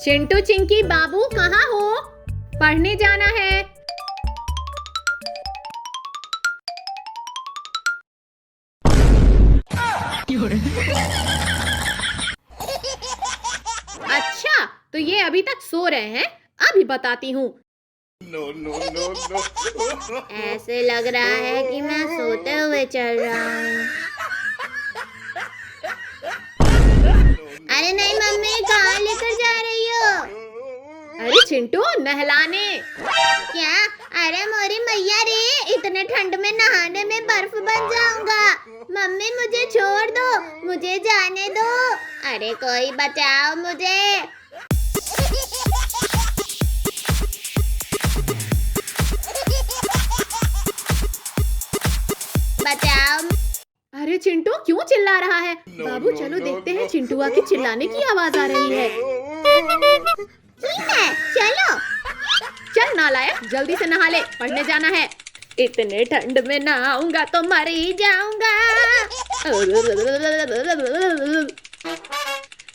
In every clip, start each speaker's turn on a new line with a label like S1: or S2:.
S1: चिंटू चिंकी बाबू कहाँ हो? पढ़ने जाना है। अच्छा, तो ये अभी तक सो रहे हैं। अभी बताती हूँ। ऐसे लग रहा है कि मैं सोते हुए चल रहा हूँ। अरे नहीं मम्मी, कहाँ लेकर जा रही हो? अरे चिंटू, नहलाने। क्या? अरे मोरी मैया रे, इतने ठंड में नहाने में बर्फ बन जाऊंगा। मम्मी मुझे छोड़ दो, मुझे जाने दो। अरे कोई बचाओ मुझे। बचाओ। अरे चिंटू क्यों चिल्ला रहा है? बाबू चलो देखते हैं चिंटुआ की चिल्लाने की आवाज आ रही है। चलो। चल नालायक, जल्दी से नहा ले, पढ़ने जाना है। इतने ठंड में नहाऊंगा तो मर ही जाऊंगा।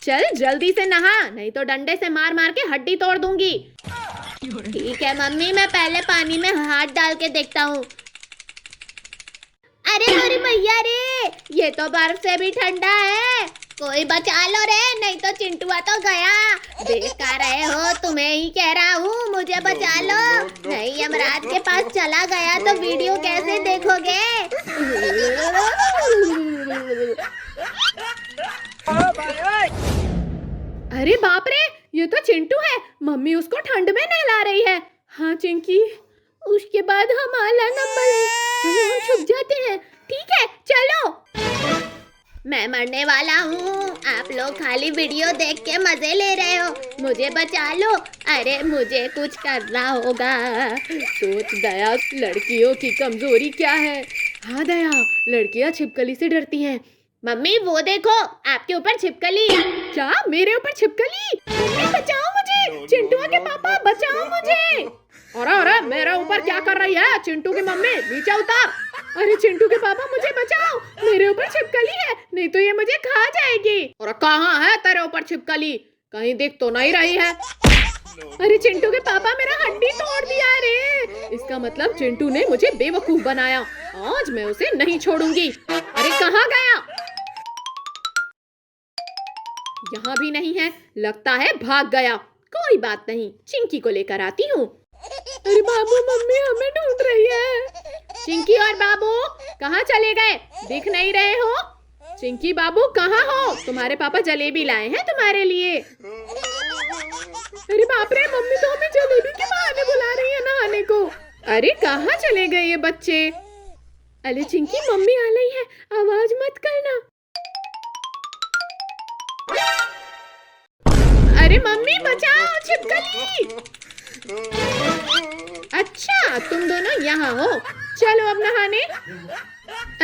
S1: चल जल्दी से नहा, नहीं तो डंडे से मार मार के हड्डी तोड़ दूंगी। ठीक है मम्मी, मैं पहले पानी में हाथ डाल के देखता हूँ। अरे मेरी मैया रे, ये तो बर्फ से भी ठंडा है। कोई बचा लो रे, नहीं तो चिंटुआ तो गया। देख कर रहे हो, तुम्हें ही कह रहा हूँ, मुझे बचा लो। नहीं यमराज के पास चला गया तो वीडियो कैसे देखोगे? अरे बाप रे, ये तो चिंटू है। मम्मी उसको ठंड में नहला रही है। हाँ चिंकी, उसके बाद हम आला न पड़े। चलो हम छुप जाते हैं। ठीक है चलो। मैं मरने वाला हूँ, आप लोग खाली वीडियो देख के मजे ले रहे हो। मुझे बचा लो। अरे मुझे कुछ करना होगा। सोच दया, लड़कियों की कमजोरी क्या है? हाँ दया, लड़कियाँ छिपकली से डरती हैं। मम्मी वो देखो, आपके ऊपर छिपकली। क्या मेरे ऊपर छिपकली? मम्मी बचाओ मुझे, चिंटुआ के पापा बचाओ मुझे। अरे मेरे ऊपर क्या कर रही है? चिंटू की मम्मी नीचे उतार। अरे चिंटू के पापा मुझे बचाओ, मेरे ऊपर छिपकली है, नहीं तो ये मुझे खा जाएगी। और कहाँ है तेरे ऊपर छिपकली? कहीं दिख तो नहीं रही है। अरे चिंटू के पापा मेरा हड्डी तोड़ दिया रे। इसका मतलब चिंटू ने मुझे बेवकूफ बनाया। आज मैं उसे नहीं छोड़ूंगी। अरे कहाँ गया? यहाँ भी नहीं है, लगता है भाग गया। कोई बात नहीं, चिंकी को लेकर आती हूँ। अरे बाबू मम्मी हमें ढूंढ रही है। चिंकी और बाबू कहाँ चले गए? दिख नहीं रहे हो? चिंकी बाबू कहाँ हो? तुम्हारे पापा जलेबी लाए हैं तुम्हारे लिए। अरे बाप रे, मम्मी तो हमें जलेबी के बहाने बुला रही है नहाने को। अरे कहाँ चले गए ये बच्चे? अरे चिंकी मम्मी आ रही है, आवाज मत करना। अरे मम्मी बचाओ, छिपकली। अच्छा तुम दोनों यहाँ हो, चलो अब नहाने।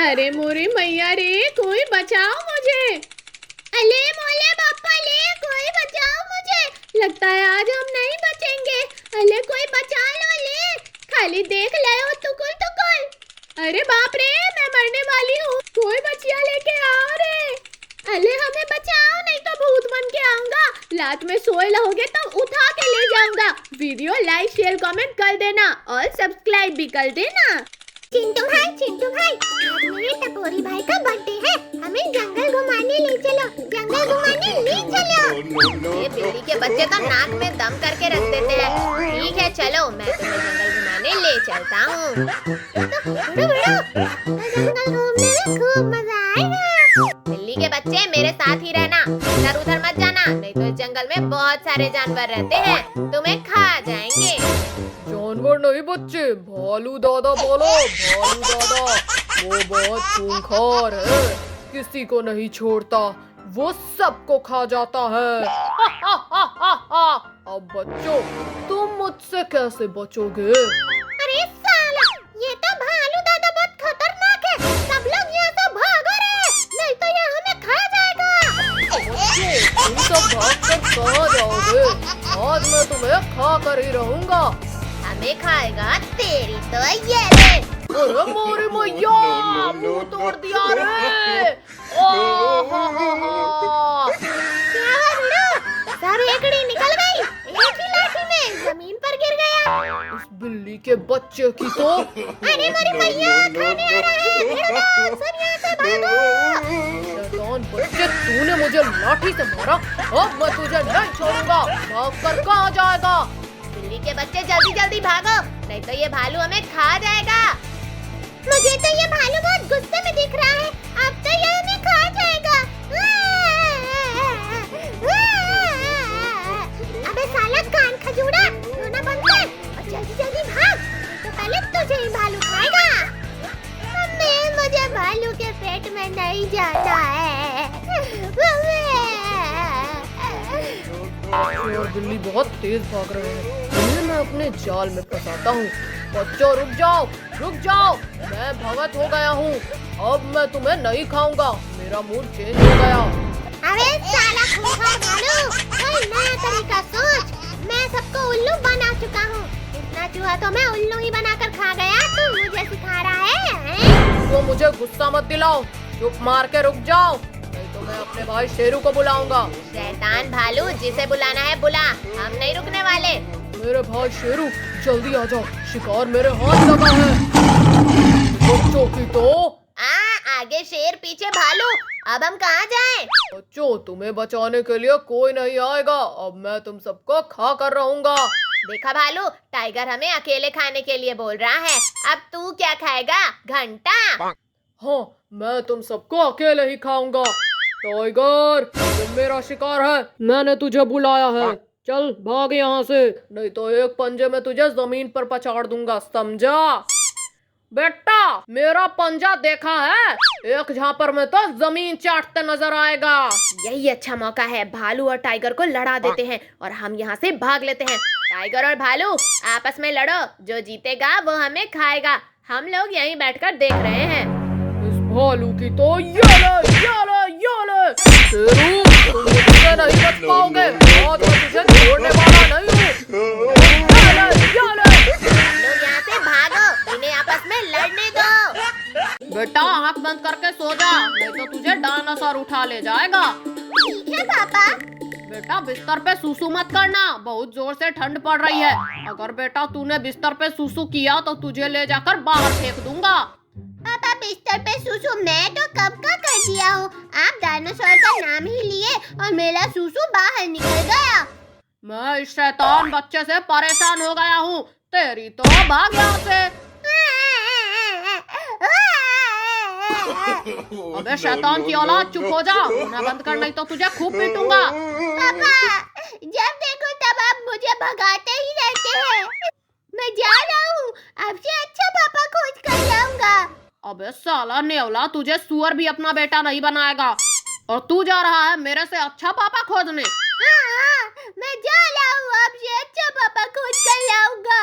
S1: अरे मोरे मैया रे, कोई बचाओ मुझे। अले मोले बापा ले, कोई बचाओ मुझे। लगता है आज हम नहीं बचेंगे। अले कोई बचा लो ले, खाली देख ले हो टुकुल टुकुल। अरे बाप रे, मैं मरने वाली हूँ, कोई बचिया लेके आओ रे। अले हमें बचाओ, नहीं तो भूत बन के आऊंगा। रात में सोए रहोगे तो उठा के ले जाऊंगा। वीडियो लाइक शेयर कमेंट कर देना और सब्सक्राइब भी कर देना। चिंटू भाई, आज मेरे टपोरी भाई का बर्थडे है, हमें जंगल घुमाने ले चलो। जंगल घुमाने ले चलो। ये बिल्ली के बच्चे तो नाक में दम करके रख देते हैं। ठीक है चलो, मैं तुम्हें जंगल घुमाने ले चलता हूँ। जंगल घूमने में खूब मजा आएगा। बिल्ली के बच्चे मेरे साथ ही रहना, इधर उधर मत जाना, नहीं तो इस जंगल में बहुत सारे जानवर रहते हैं, तुम्हें खा जाएंगे।
S2: जानवर नहीं बच्चे, भालू दादा बोलो। भालू दादा वो बहुत खूंखार है, किसी को नहीं छोड़ता, वो सबको खा जाता है। अब बच्चों, तुम मुझसे कैसे बचोगे?
S1: अरे साला, ये तो भालू दादा बहुत खतरनाक है। सब लोग यहाँ से भागो रे, नहीं तो ये हमें खा जाएगा।
S2: बच्चों, तुम सब भाग कर कहाँ जाओगे? आज मैं तुम्हें खा कर ही रहूंगा।
S1: हम
S3: हमें खाएगा। तेरी तो ये ले।
S2: अरे मोरी मैया, मुंह तोड़ दिया रे।
S3: क्या हुआ वीरू? सब हेकड़ी निकल गई। एक ही लाठी में जमीन पर गिर गया।
S2: इस बिल्ली के बच्चे की तो।
S3: अरे मेरी मैया, खाने आ रहा है। भिड़ो दो, सब यहाँ से भागो।
S2: शैतान बच्चे, तूने मुझे लाठी से मारा, अब मैं तुझे नहीं छोड़ूंगा। भाग कर कहाँ जाएगा?
S3: बिल्ली के बच्चे जल्दी जल्दी भागो, नहीं तो ये भालू हमें खा जाएगा। मुझे तो ये भालू बहुत गुस्से में दिख रहा है। अब तो ये हमें खा जाएगा। अबे साला कान खजूरा, रोना बंद कर और जल्दी जल्दी भाग, तो पहले तुझे ही भालू खाएगा। मम्मी, मुझे भालू के पेट में नहीं जाना है।
S2: और बिल्ली बहुत तेज भाग रहे हैं, इन्हें मैं अपने जाल में फंसाता हूँ। बच्चों रुक जाओ, रुक जाओ, मैं भगत हो गया हूँ। अब मैं तुम्हें नहीं खाऊंगा, मेरा मूड चेंज हो गया।
S3: अरे साला खूंखार भालू, कोई नया तरीका सोच। मैं सबको उल्लू बना चुका हूँ। इतना चूहा तो मैं उल्लू ही बनाकर खा गया। तू मुझे सिखा रहा है?
S2: तो मुझे गुस्सा मत दिलाओ, चुप मार के रुक जाओ, नहीं तो मैं अपने भाई शेरू को बुलाऊंगा।
S3: शैतान भालू, जिसे बुलाना है बुला, हम नहीं रुकने वाले।
S2: मेरे भाई शेरू, जल्दी आ जाओ, शिकार मेरे हाथ लगा है। बच्चों की तो।
S3: आगे शेर पीछे भालू, अब हम कहाँ जाएं?
S2: बच्चों, तुम्हें बचाने के लिए कोई नहीं आएगा, अब मैं तुम सबको खा कर रहूंगा।
S3: देखा भालू, टाइगर हमें अकेले खाने के लिए बोल रहा है। अब तू क्या खाएगा? घंटा?
S2: हाँ, मैं तुम सबको अकेले ही खाऊंगा। टाइगर, तुम मेरा शिकार है, मैंने तुझे बुलाया है, चल भाग यहाँ से, नहीं तो एक पंजे में तुझे जमीन पर पछाड़ दूंगा, समझा? बेटा, मेरा पंजा देखा है? एक झापर में तो जमीन चाटते नजर आएगा।
S3: यही अच्छा मौका है, भालू और टाइगर को लड़ा देते हैं और हम यहाँ से भाग लेते हैं। टाइगर और भालू आपस में लड़ो, जो जीतेगा वो हमें खाएगा। हम लोग यहीं बैठकर देख रहे हैं।
S2: इस भालू की तो ये ले, शेरू, तुम मुझसे नहीं बच पाओगे, और मैं तुझे छोड़ने वाला नहीं हूँ।
S3: लोग यहाँ से भागो, इन्हें आपस में लड़ने दो।
S2: बेटा, आँख बंद करके सो जा, नहीं तो तुझे डायनासोर उठा ले जाएगा।
S3: ठीक है पापा।
S2: बेटा, बिस्तर पे सूसू मत करना, बहुत जोर से ठंड पड़ रही है। अगर बेटा तूने बिस्तर पे सूसू किया तो तुझे ले जाकर बाहर फेंक दूंगा।
S3: पापा, बिस्तर पे सूसू मैं तो कब का कर दिया हूँ। आप डायनासोर का नाम ही लिए और मेरा सूसू बाहर निकल गया।
S2: मैं इस शैतान बच्चे से परेशान हो गया हूँ, तेरी तो भाग यहाँ से। अबे शैतान की औलाद, चुप हो जा, रोना बंद कर, नहीं तो तुझे खूब पीटूंगा।
S3: पापा, जब देखो तब आप मुझे भगाते ही रहते हैं। मैं जा रहा हूँ, आपसे अच्छा पापा खोज कर लाऊंगा।
S2: अबे साला नेवला, तुझे सुअर भी अपना बेटा नहीं बनाएगा, और तू जा रहा है मेरे से अच्छा पापा खोजने।
S3: हाँ, मैं जा रहा हूँ, आपसे अच्छा पापा खोज कर लाऊंगा।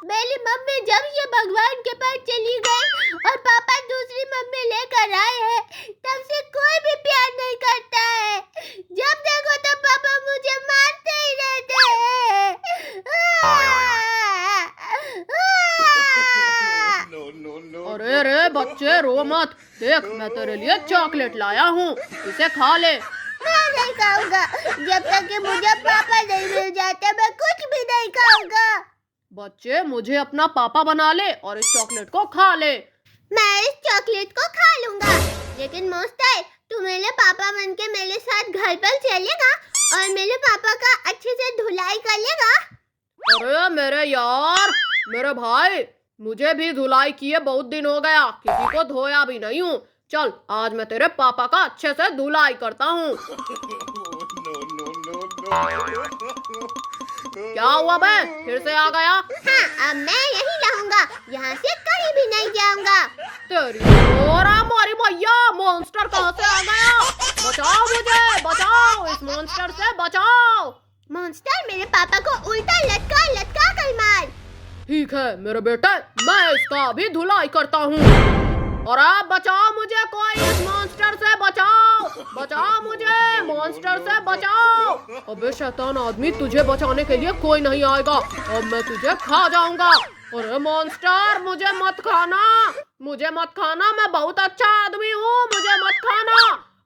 S3: मेरी मम्मी जब ये भगवान के पास चली गई और पापा दूसरी मम्मी लेकर आए हैं, तब से कोई भी प्यार नहीं करता है। जब देखो तो पापा मुझे मारते ही रहते हैं।
S2: अरे रे बच्चे, रो मत, देख मैं तेरे लिए चॉकलेट लाया हूँ, इसे खा ले।
S3: मैं नहीं खाऊंगा, जब तक कि मुझे पापा नहीं मिल जाते मैं कुछ भी नहीं खाऊंगा।
S2: बच्चे, मुझे अपना पापा बना ले और इस चॉकलेट को खा ले।
S3: मैं इस चॉकलेट को खा लूंगा, लेकिन मोस्टर, तू मेरे पापा बन के मेरे साथ घर पर चलेगा और मेरे पापा का अच्छे से धुलाई कर लेगा?
S2: अरे मेरे यार, मेरे भाई, मुझे भी धुलाई किए बहुत दिन हो गया, किसी को धोया भी नहीं हूँ। चल, आज मैं तेरे पापा का अच्छे से धुलाई करता हूँ। क्या हुआ बे, फिर से आ गया?
S3: हाँ, अब मैं यही रहूंगा, यहाँ से कहीं भी नहीं जाऊंगा।
S2: तेरी मारी भैया, मॉन्स्टर कहाँ से आ गया? बचाओ मुझे, बचाओ, इस मॉन्स्टर से बचाओ।
S3: मॉन्स्टर, मेरे पापा को उल्टा लटका लटका कर मार।
S2: ठीक है मेरे बेटे, मैं इसका भी धुलाई करता हूँ। अरे बचाओ मुझे, कोई इस मॉन्स्टर से बचाओ, बचाओ मुझे, मॉन्स्टर से बचाओ। अबे शैतान आदमी, तुझे बचाने के लिए कोई नहीं आएगा, अब मैं तुझे खा जाऊंगा। अरे मॉन्स्टर, मुझे मत खाना, मुझे मत खाना, मैं बहुत अच्छा आदमी हूँ, मुझे मत खाना।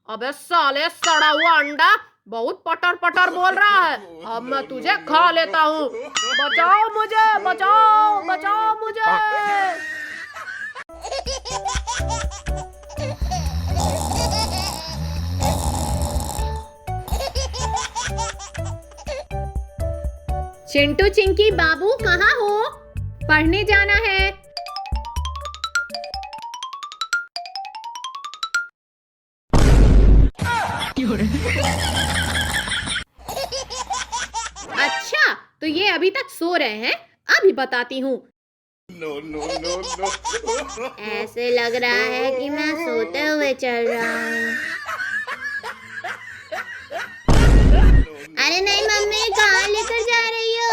S2: अबे साले सड़ा हुआ अंडा, बहुत पटर पटर बोल रहा है, अब मैं तुझे खा लेता हूँ। बचाओ मुझे, बचाओ, बचाओ मुझे।
S1: चिंटू चिंकी बाबू कहाँ हो? पढ़ने जाना है। अच्छा, तो ये अभी तक सो रहे हैं, अभी बताती हूँ।
S3: ऐसे लग रहा है कि मैं सोते हुए चल रहा हूँ। अरे नहीं मम्मी, कहाँ लेकर जा रही हो?